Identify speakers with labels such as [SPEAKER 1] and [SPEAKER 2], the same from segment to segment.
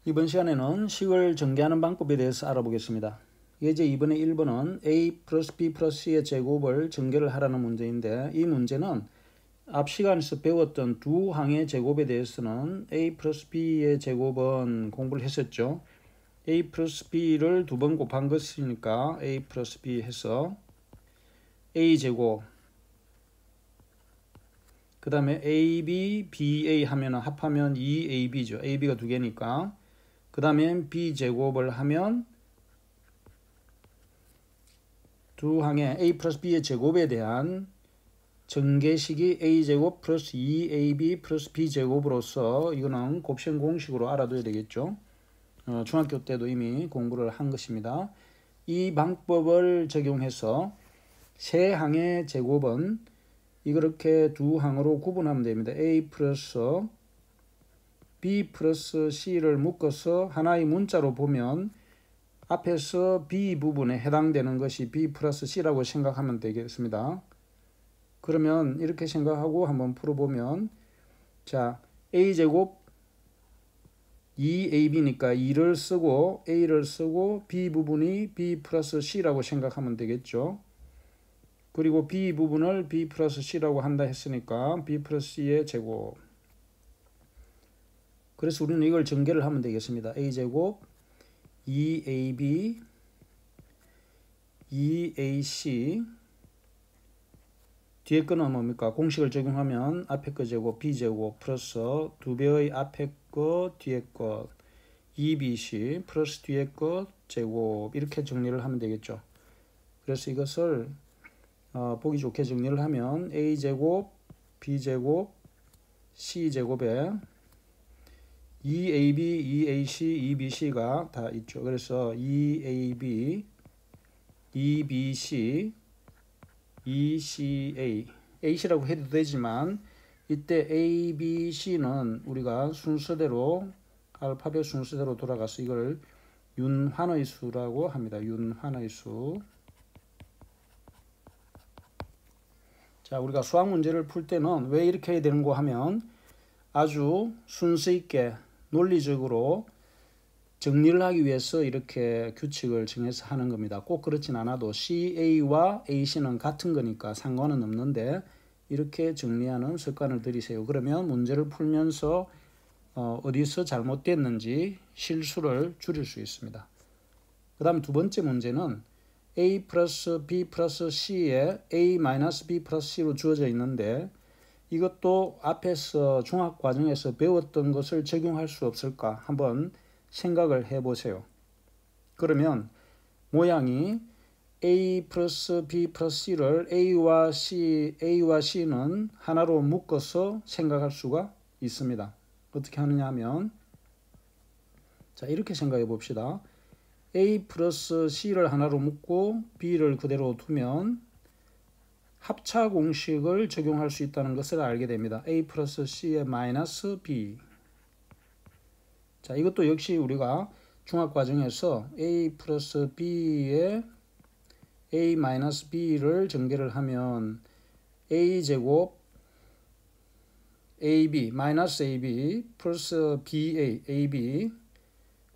[SPEAKER 1] 이번 시간에는 식을 전개하는 방법에 대해서 알아보겠습니다. 예제 2번의 1번은 a 플러스 b 플러스 c의 제곱을 전개를 하라는 문제인데, 이 문제는 앞 시간에서 배웠던 두 항의 제곱에 대해서는 a 플러스 b의 제곱은 공부를 했었죠. a 플러스 b를 두 번 곱한 것이니까 a 플러스 b 해서 a 제곱, 그 다음에 ab, ba 하면 합하면 2ab죠. ab가 두 개니까. 그 다음에 b제곱을 하면 두 항의 a 플러스 b의 제곱에 대한 전개식이 a제곱 플러스 2ab 플러스 b제곱으로서 이거는 곱셈 공식으로 알아둬야 되겠죠. 중학교 때도 이미 공부를 한 것입니다. 이 방법을 적용해서 세 항의 제곱은 이렇게 두 항으로 구분하면 됩니다. a 플러스 b 플러스 c를 묶어서 하나의 문자로 보면 앞에서 b 부분에 해당되는 것이 b 플러스 c라고 생각하면 되겠습니다. 그러면 이렇게 생각하고 한번 풀어보면, 자, a제곱 2ab니까 2를 쓰고 a를 쓰고 b 부분이 b 플러스 c라고 생각하면 되겠죠. 그리고 b 부분을 b 플러스 c라고 한다 했으니까 b 플러스 c의 제곱. 그래서 우리는 이걸 전개를 하면 되겠습니다. a제곱 2ab 2ac, 뒤에 거는 뭡니까? 공식을 적용하면 앞에 거 제곱 b제곱 플러스 두 배의 앞에 거 뒤에 거 2bc 플러스 뒤에 거 제곱, 이렇게 정리를 하면 되겠죠. 그래서 이것을 보기 좋게 정리를 하면 a제곱 b제곱 c제곱에 2ab, 2ac, 2bc가 다 있죠. 그래서 2ab, 2bc, 2ca, ac라고 해도 되지만 이때 a, b, c는 우리가 순서대로 알파벳 순서대로 돌아가서 이걸 윤환의 수라고 합니다. 윤환의 수. 자, 우리가 수학 문제를 풀 때는 왜 이렇게 해야 되는고 하면 아주 순서 있게 논리적으로 정리를 하기 위해서 이렇게 규칙을 정해서 하는 겁니다. 꼭 그렇진 않아도 CA와 AC는 같은 거니까 상관은 없는데 이렇게 정리하는 습관을 들이세요. 그러면 문제를 풀면서 어디서 잘못됐는지 실수를 줄일 수 있습니다. 그 다음 두 번째 문제는 A 플러스 B 플러스 C에 A 마이너스 B 플러스 C로 주어져 있는데, 이것도 앞에서 중학과정에서 배웠던 것을 적용할 수 없을까 한번 생각을 해보세요. 그러면 모양이 A 플러스 B 플러스 C를 A와 C는 하나로 묶어서 생각할 수가 있습니다. 어떻게 하느냐 하면, 자, 이렇게 생각해 봅시다. A 플러스 C를 하나로 묶고 B를 그대로 두면 합차 공식을 적용할 수 있다는 것을 알게 됩니다. A 플러스 C의 마이너스 B. 자, 이것도 역시 우리가 중학과정에서 A 플러스 B에 A 마이너스 B를 전개를 하면 A제곱 AB 마이너스 AB 플러스 BA AB,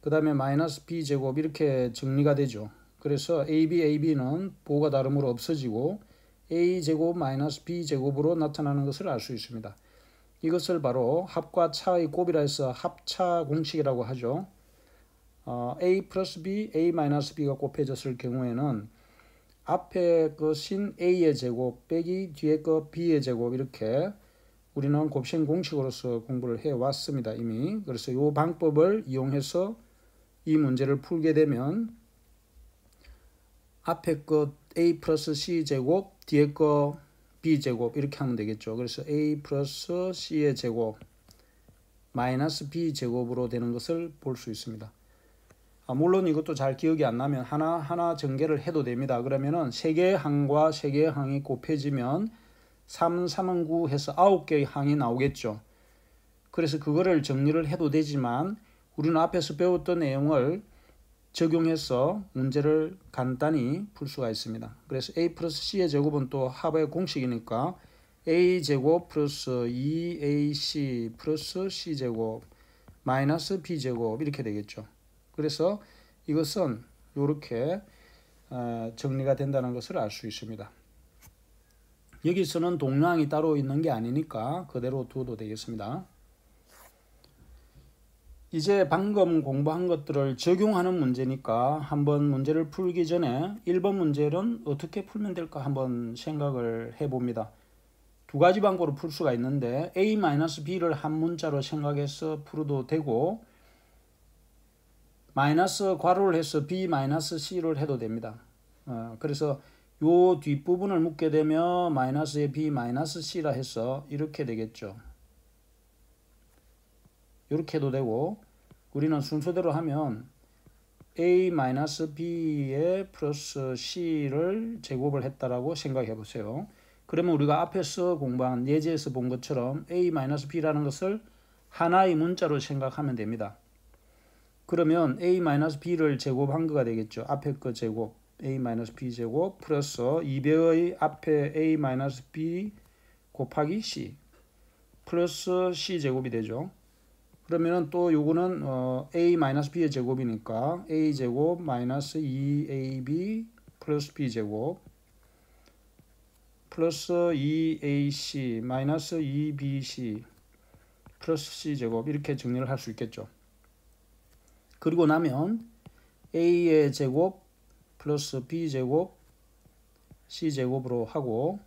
[SPEAKER 1] 그 다음에 마이너스 B제곱, 이렇게 정리가 되죠. 그래서 AB, AB는 보호가 다름으로 없어지고 A제곱 마이너스 B제곱으로 나타나는 것을 알 수 있습니다. 이것을 바로 합과 차의 곱이라 해서 합차 공식이라고 하죠. A 플러스 B, A 마이너스 B가 곱해졌을 경우에는 앞에 것인 A의 제곱 빼기 뒤에 것 B의 제곱, 이렇게 우리는 곱셈 공식으로서 공부를 해왔습니다, 이미. 그래서 이 방법을 이용해서 이 문제를 풀게 되면 앞에 것 A 플러스 C 제곱 뒤에 것 B제곱, 이렇게 하면 되겠죠. 그래서 A 플러스 C의 제곱 마이너스 B제곱으로 되는 것을 볼 수 있습니다. 물론 이것도 잘 기억이 안 나면 하나하나 전개를 해도 됩니다. 그러면은 3개의 항과 3개의 항이 곱해지면 3, 3은 9 해서 9개의 항이 나오겠죠. 그래서 그거를 정리를 해도 되지만 우리는 앞에서 배웠던 내용을 적용해서 문제를 간단히 풀 수가 있습니다. 그래서 A 플러스 C의 제곱은 또 합의 공식이니까 A제곱 플러스 2AC 플러스 C제곱 마이너스 b제곱 이렇게 되겠죠. 그래서 이것은 이렇게 정리가 된다는 것을 알 수 있습니다. 여기서는 동량이 따로 있는 게 아니니까 그대로 둬도 되겠습니다. 이제 방금 공부한 것들을 적용하는 문제니까 한번 문제를 풀기 전에 1번 문제는 어떻게 풀면 될까 한번 생각을 해봅니다. 두 가지 방법으로 풀 수가 있는데 a-b를 한 문자로 생각해서 풀어도 되고 마이너스 괄호를 해서 b-c를 해도 됩니다. 그래서 요 뒷부분을 묶게 되면 마이너스에 b-c라 해서 이렇게 되겠죠. 이렇게 해도 되고 우리는 순서대로 하면 a-b에 플러스 c를 제곱을 했다라고 생각해 보세요. 그러면 우리가 앞에서 공부한 예제에서 본 것처럼 a-b라는 것을 하나의 문자로 생각하면 됩니다. 그러면 a-b를 제곱한 거가 되겠죠. 앞에 거 제곱 a-b 제곱 플러스 2배의 앞에 a-b 곱하기 c 플러스 c 제곱이 되죠. 그러면 또 요거는 a-b의 제곱이니까 a 제곱 마이너스 2ab 플러스 b 제곱 플러스 2ac 마이너스 2bc 플러스 c 제곱 이렇게 정리를 할 수 있겠죠. 그리고 나면 a의 제곱 플러스 b 제곱 c 제곱으로 하고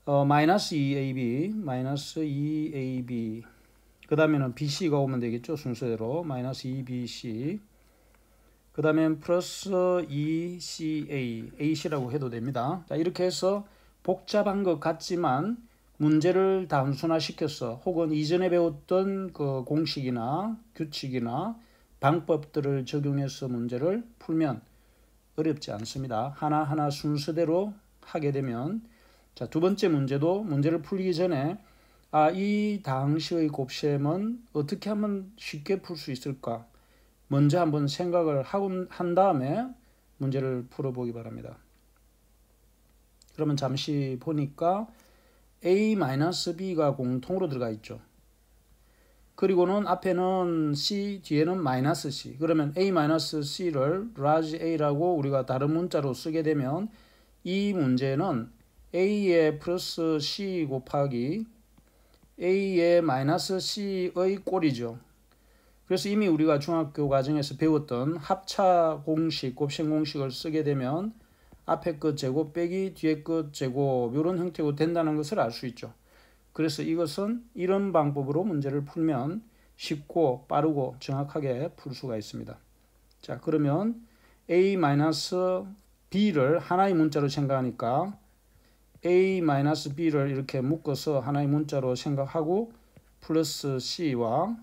[SPEAKER 1] 마이너스 2ab 그 다음에는 bc가 오면 되겠죠. 순서대로 마이너스 2bc 그 다음엔 플러스 2ca ac라고 해도 됩니다. 자, 이렇게 해서 복잡한 것 같지만 문제를 단순화시켜서 혹은 이전에 배웠던 그 공식이나 규칙이나 방법들을 적용해서 문제를 풀면 어렵지 않습니다. 하나하나 순서대로 하게 되면 자, 두 번째 문제도 문제를 풀기 전에 이 당시의 곱셈은 어떻게 하면 쉽게 풀 수 있을까? 먼저 한번 생각을 한 다음에 문제를 풀어보기 바랍니다. 그러면 잠시 보니까 a-b가 공통으로 들어가 있죠. 그리고는 앞에는 c, 뒤에는 마이너스 c. 그러면 a-c를 large a라고 우리가 다른 문자로 쓰게 되면 이 문제는 a의 플러스 c 곱하기 a의 마이너스 c의 꼴이죠. 그래서 이미 우리가 중학교 과정에서 배웠던 합차 공식, 곱셈 공식을 쓰게 되면 앞에 것 제곱 빼기 뒤에 것 제곱 이런 형태로 된다는 것을 알 수 있죠. 그래서 이것은 이런 방법으로 문제를 풀면 쉽고 빠르고 정확하게 풀 수가 있습니다. 자, 그러면 a-b를 하나의 문자로 생각하니까 a-b를 이렇게 묶어서 하나의 문자로 생각하고 플러스 c와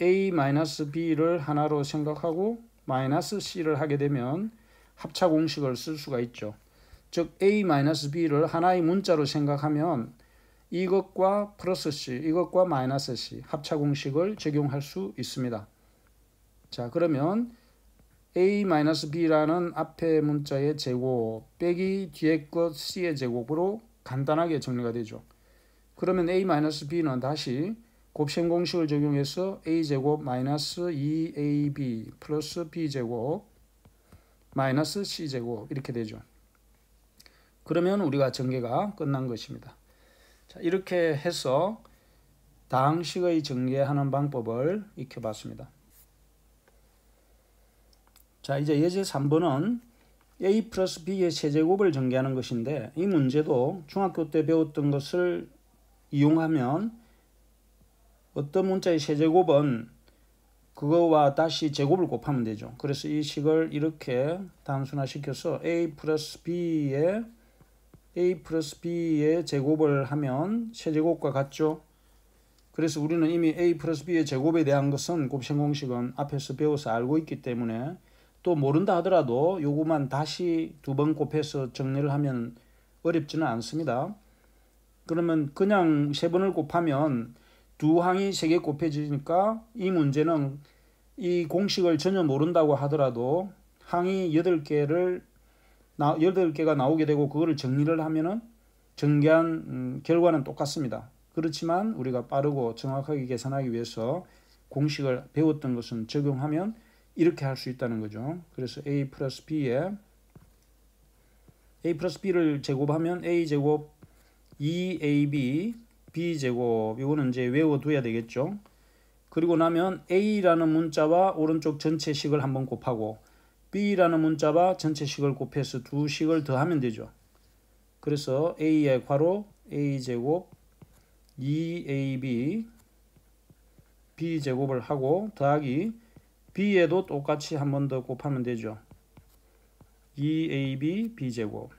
[SPEAKER 1] a-b를 하나로 생각하고 마이너스 c를 하게 되면 합차 공식을 쓸 수가 있죠. 즉 a-b를 하나의 문자로 생각하면 이것과 플러스 c, 이것과 마이너스 c 합차 공식을 적용할 수 있습니다. 자, 그러면 a-b라는 앞에 문자의 제곱 빼기 뒤에 것 c의 제곱으로 간단하게 정리가 되죠. 그러면 a-b는 다시 곱셈 공식을 적용해서 a제곱 마이너스 2ab 플러스 b제곱 마이너스 c제곱 이렇게 되죠. 그러면 우리가 전개가 끝난 것입니다. 자, 이렇게 해서 다항식의 전개하는 방법을 익혀봤습니다. 자, 이제 예제 3번은 a 플러스 b의 세제곱을 전개하는 것인데 이 문제도 중학교 때 배웠던 것을 이용하면 어떤 문자의 세제곱은 그거와 다시 제곱을 곱하면 되죠. 그래서 이 식을 이렇게 단순화시켜서 a 플러스 b의 제곱을 하면 세제곱과 같죠. 그래서 우리는 이미 a 플러스 b의 제곱에 대한 것은 곱셈 공식은 앞에서 배워서 알고 있기 때문에 또 모른다 하더라도 요거만 다시 두 번 곱해서 정리를 하면 어렵지는 않습니다. 그러면 그냥 세 번을 곱하면 두 항이 세 개 곱해지니까 이 문제는 이 공식을 전혀 모른다고 하더라도 항이 8개가 나오게 되고 그거를 정리를 하면은 전개한 결과는 똑같습니다. 그렇지만 우리가 빠르고 정확하게 계산하기 위해서 공식을 배웠던 것은 적용하면 이렇게 할 수 있다는 거죠. 그래서 a 플러스 b에 a 플러스 b를 제곱하면 a제곱 2ab b제곱, 이거는 이제 외워둬야 되겠죠. 그리고 나면 a라는 문자와 오른쪽 전체식을 한번 곱하고 b라는 문자와 전체식을 곱해서 두 식을 더하면 되죠. 그래서 a의 괄호 a제곱 2ab b제곱을 하고 더하기 b에도 똑같이 한 번 더 곱하면 되죠. 2ab b제곱.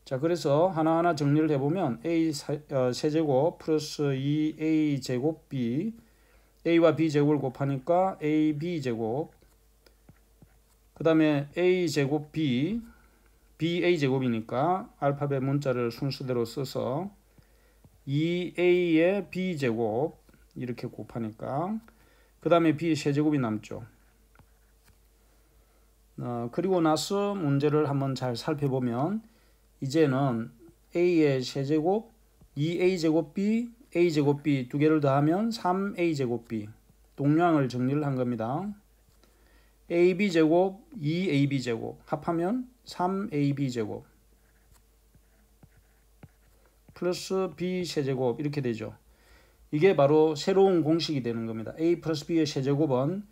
[SPEAKER 1] 자, 그래서 하나하나 정리를 해보면 a 세제곱 플러스 2a 제곱 b, a와 b 제곱을 곱하니까 ab 제곱, 그 다음에 a 제곱 b, ba 제곱이니까 알파벳 문자를 순서대로 써서 2a의 b 제곱 이렇게 곱하니까 그 다음에 b 세제곱이 남죠. 그리고 나서 문제를 한번 잘 살펴보면 이제는 a의 세제곱 2a제곱 b, a제곱 b 두 개를 더하면 3a제곱 b, 동량을 정리를 한 겁니다. ab제곱 2ab제곱 합하면 3ab제곱 플러스 b 세제곱 이렇게 되죠. 이게 바로 새로운 공식이 되는 겁니다. a 플러스 b의 세제곱은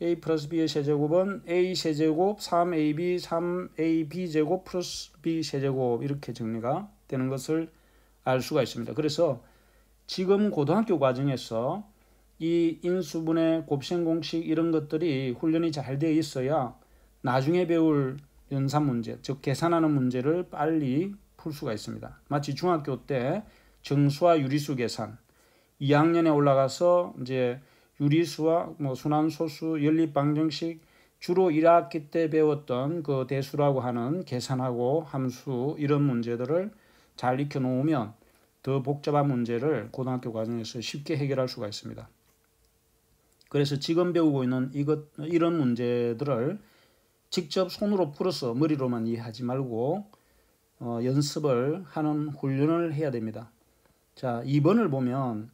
[SPEAKER 1] a 플러스 b의 세제곱은 a 세제곱 3ab 3ab 제곱 플러스 b 세제곱 이렇게 정리가 되는 것을 알 수가 있습니다. 그래서 지금 고등학교 과정에서 이 인수분해 곱셈 공식 이런 것들이 훈련이 잘 되어 있어야 나중에 배울 연산 문제, 즉 계산하는 문제를 빨리 풀 수가 있습니다. 마치 중학교 때 정수와 유리수 계산, 2학년에 올라가서 이제 유리수와 순환소수, 연립방정식, 주로 1학기 때 배웠던 그 대수라고 하는 계산하고 함수 이런 문제들을 잘 익혀 놓으면 더 복잡한 문제를 고등학교 과정에서 쉽게 해결할 수가 있습니다. 그래서 지금 배우고 있는 이런 문제들을 직접 손으로 풀어서 머리로만 이해하지 말고 연습을 하는 훈련을 해야 됩니다. 자, 2번을 보면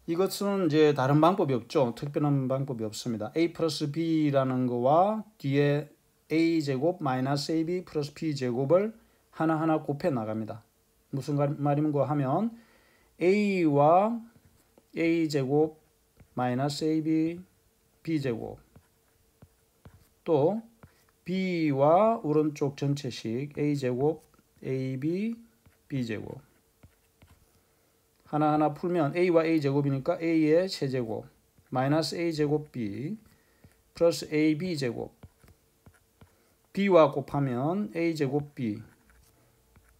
[SPEAKER 1] 이것은 이제 다른 방법이 없죠. 특별한 방법이 없습니다. a 플러스 b라는 거와 뒤에 a제곱 마이너스 ab 플러스 b제곱을 하나하나 곱해 나갑니다. 무슨 말인가 하면 a와 a제곱 마이너스 ab b제곱 또 b와 오른쪽 전체식 a제곱 ab b제곱 하나하나 풀면 a와 a제곱이니까 a의 세제곱 마이너스 a제곱 b 플러스 ab제곱 b와 곱하면 a제곱 b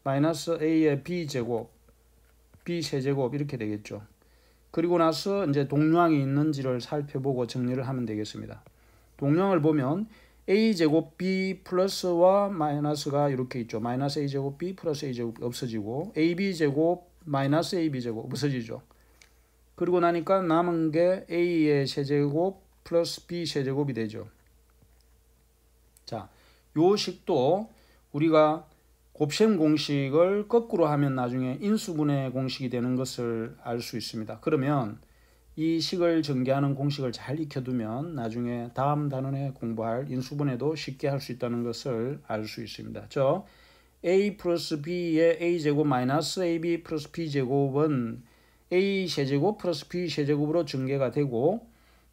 [SPEAKER 1] 마이너스 a의 b제곱 b 세제곱 이렇게 되겠죠. 그리고 나서 이제 동량이 있는지를 살펴보고 정리를 하면 되겠습니다. 동량을 보면 a제곱 b 플러스와 마이너스가 이렇게 있죠. 마이너스 a제곱 b 플러스 a제곱 없어지고 ab제곱 마이너스 ab제곱 없어지죠. 그리고 나니까 남은 게 a의 세제곱 플러스 b 세제곱이 되죠. 자, 요 식도 우리가 곱셈 공식을 거꾸로 하면 나중에 인수분해 공식이 되는 것을 알 수 있습니다. 그러면 이 식을 전개하는 공식을 잘 익혀두면 나중에 다음 단원에 공부할 인수분해도 쉽게 할 수 있다는 것을 알 수 있습니다. 저 a 플러스 b의 a제곱 마이너스 ab 플러스 b제곱은 a 세제곱 플러스 b 세제곱으로 전개가 되고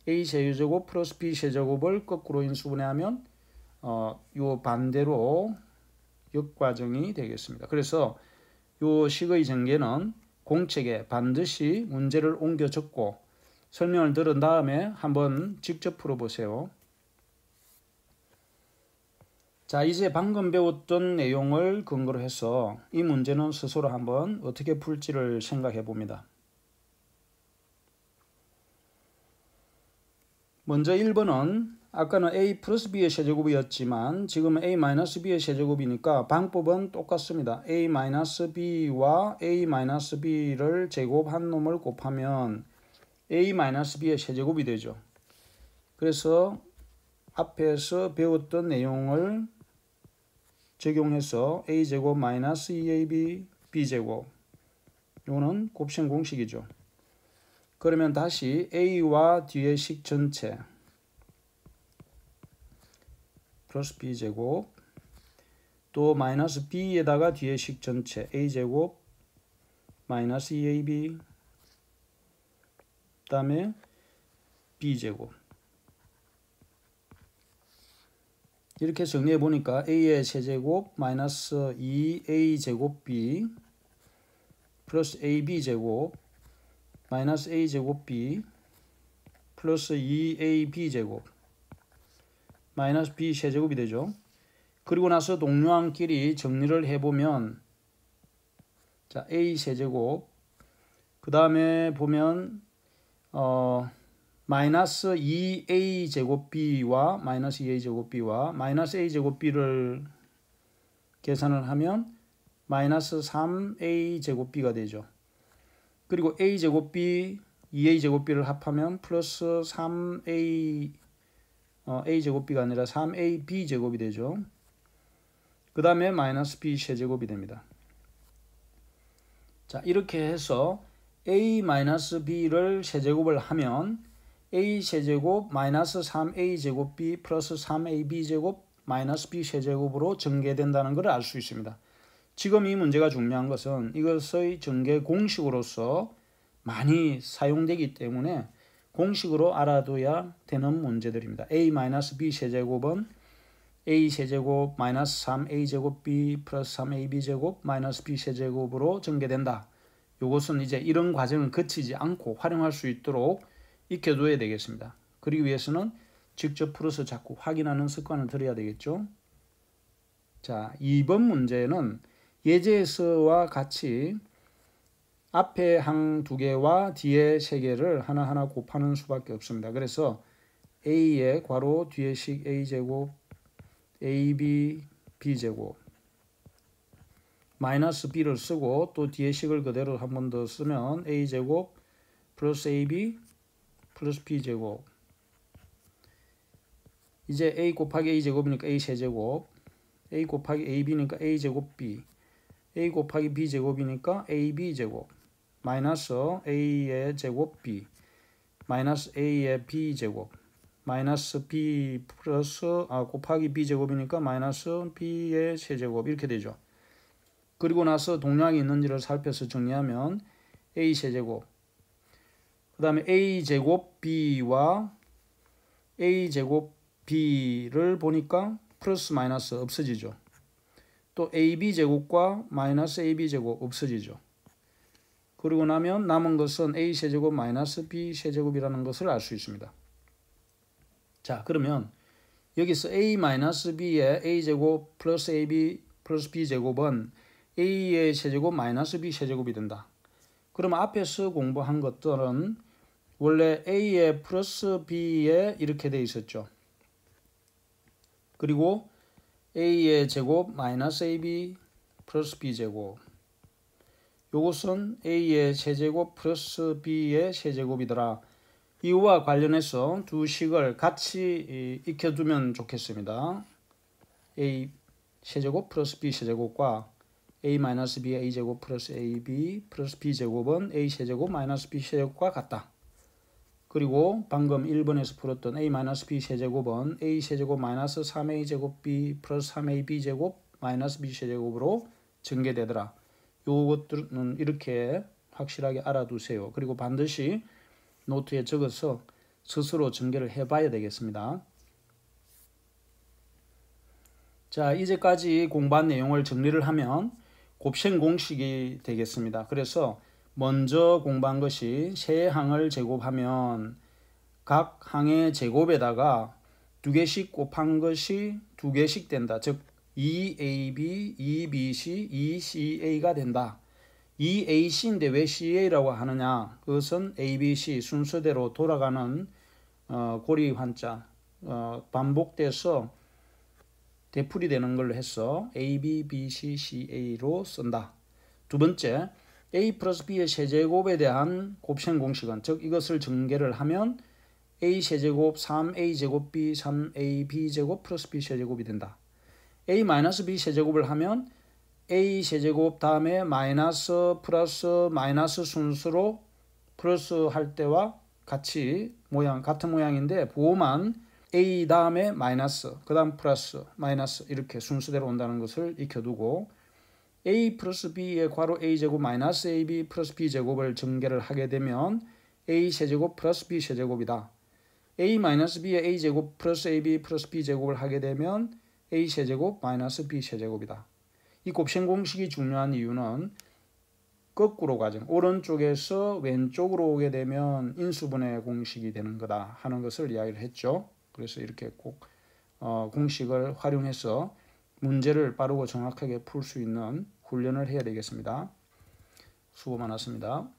[SPEAKER 1] a 세제곱 플러스 b 세제곱을 거꾸로 인수분해하면 요 반대로 역과정이 되겠습니다. 그래서 요 식의 전개는 공책에 반드시 문제를 옮겨 적고 설명을 들은 다음에 한번 직접 풀어보세요. 자, 이제 방금 배웠던 내용을 근거로 해서 이 문제는 스스로 한번 어떻게 풀지를 생각해 봅니다. 먼저 1번은 아까는 a 플러스 b의 세제곱이었지만 지금은 a 마이너스 b의 세제곱이니까 방법은 똑같습니다. a 마이너스 b와 a 마이너스 b를 제곱한 놈을 곱하면 a 마이너스 b의 세제곱이 되죠. 그래서 앞에서 배웠던 내용을 적용해서 a제곱 마이너스 2ab b제곱. 이거는 곱셈 공식이죠. 그러면 다시 a와 뒤에 식 전체 플러스 b제곱 또 마이너스 b에다가 뒤에 식 전체 a제곱 마이너스 2ab 그 다음에 b제곱. 이렇게 정리해 보니까 a의 세제곱 마이너스 2a제곱 b 플러스 ab제곱 마이너스 a제곱 b 플러스 2ab제곱 마이너스 b 세제곱이 되죠. 그리고 나서 동료항끼리 정리를 해보면 자 a 세제곱 그 다음에 보면 마이너스 2a 제곱 b와 마이너스 2a 제곱 b와 마이너스 a 제곱 b를 계산을 하면 마이너스 3a 제곱 b가 되죠. 그리고 a 제곱 b, 2a 제곱 b를 합하면 플러스 3a a 제곱 b가 아니라 3ab 제곱이 되죠. 그 다음에 마이너스 b 세제곱이 됩니다. 자 이렇게 해서 a 마이너스 b를 세제곱을 하면 a 세제곱 마이너스 3a 제곱 b 플러스 3ab 제곱 마이너스 b 세제곱으로 전개된다는 것을 알 수 있습니다. 지금 이 문제가 중요한 것은 이것의 전개 공식으로서 많이 사용되기 때문에 공식으로 알아둬야 되는 문제들입니다. a 마이너스 b 세제곱은 a 세제곱 마이너스 3a 제곱 b 플러스 3ab 제곱 마이너스 b 세제곱으로 전개된다. 이것은 이제 이런 과정을 거치지 않고 활용할 수 있도록 익혀둬야 되겠습니다. 그러기 위해서는 직접 풀어서 자꾸 확인하는 습관을 들여야 되겠죠. 자, 2번 문제는 예제에서와 같이 앞에 항 2개와 뒤에 3개를 하나하나 곱하는 수밖에 없습니다. 그래서 a의 괄호 뒤에 식 a제곱 ab b제곱 마이너스 b를 쓰고 또 뒤에 식을 그대로 한 번 더 쓰면 a제곱 플러스 ab 플러스 b제곱 이제 a 곱하기 a제곱이니까 a 세제곱 a 곱하기 ab니까 a제곱 b a 곱하기 b제곱이니까 ab제곱 마이너스 a의 제곱 b 마이너스 a의 b제곱 마이너스 b 플러스 곱하기 b제곱이니까 마이너스 b의 세제곱 이렇게 되죠. 그리고 나서 동량이 있는지를 살펴서 정리하면 a 세제곱 그 다음에 a제곱 b와 a제곱 b를 보니까 플러스 마이너스 없어지죠. 또 ab제곱과 마이너스 ab제곱 없어지죠. 그리고 나면 남은 것은 a 세제곱 마이너스 b 세제곱이라는 것을 알 수 있습니다. 자 그러면 여기서 a 마이너스 b의 a제곱 플러스 ab 플러스 b제곱은 a의 세제곱 마이너스 b 세제곱이 된다. 그러면 앞에서 공부한 것들은 원래 a의 플러스 b에 이렇게 돼 있었죠. 그리고 a의 제곱 마이너스 ab 플러스 b제곱 요것은 a의 세제곱 플러스 b의 세제곱이더라. 이와 관련해서 두 식을 같이 익혀두면 좋겠습니다. a 세제곱 플러스 b 세제곱과 a 마이너스 b의 a제곱 플러스 ab 플러스 b제곱은 a 세제곱 마이너스 b 세제곱과 같다. 그리고 방금 1번에서 풀었던 a 마이너스 b 세제곱은 a 세제곱 마이너스 3a 제곱 b 플러스 3ab 제곱 마이너스 b 세제곱으로 전개되더라. 요것들은 이렇게 확실하게 알아두세요. 그리고 반드시 노트에 적어서 스스로 전개를 해봐야 되겠습니다. 자, 이제까지 공부한 내용을 정리를 하면 곱셈 공식이 되겠습니다. 그래서 먼저 공부한 것이 세 항을 제곱하면 각 항의 제곱에다가 2개씩 곱한 것이 2개씩 된다. 즉 2ab, 2bc, 2ca가 된다. 2ac인데 왜 ca라고 하느냐? 그것은 abc 순서대로 돌아가는 고리 환자 반복돼서 대풀이 되는 걸로 해서 ab, bc, ca로 쓴다. 두 번째, a 플러스 b의 세제곱에 대한 곱셈 공식은 즉 이것을 전개를 하면 a 세제곱 3a 제곱 b 3ab 제곱 플러스 b 세제곱이 된다. a 마이너스 b 세제곱을 하면 a 세제곱 다음에 마이너스 플러스 마이너스 순서로 플러스 할 때와 같이 같은 모양인데 보호만 a 다음에 마이너스 그 다음 플러스 마이너스 이렇게 순서대로 온다는 것을 익혀두고 a 플러스 b의 괄호 a제곱 마이너스 ab 플러스 b제곱을 전개를 하게 되면 a 세제곱 플러스 b 세제곱이다. a 마이너스 b의 a제곱 플러스 ab 플러스 b제곱을 하게 되면 a 세제곱 마이너스 b 세제곱이다. 이 곱셈 공식이 중요한 이유는 거꾸로 과정, 오른쪽에서 왼쪽으로 오게 되면 인수분해 공식이 되는 거다 하는 것을 이야기를 했죠. 그래서 이렇게 꼭 공식을 활용해서 문제를 빠르고 정확하게 풀 수 있는 훈련을 해야 되겠습니다. 수고 많았습니다.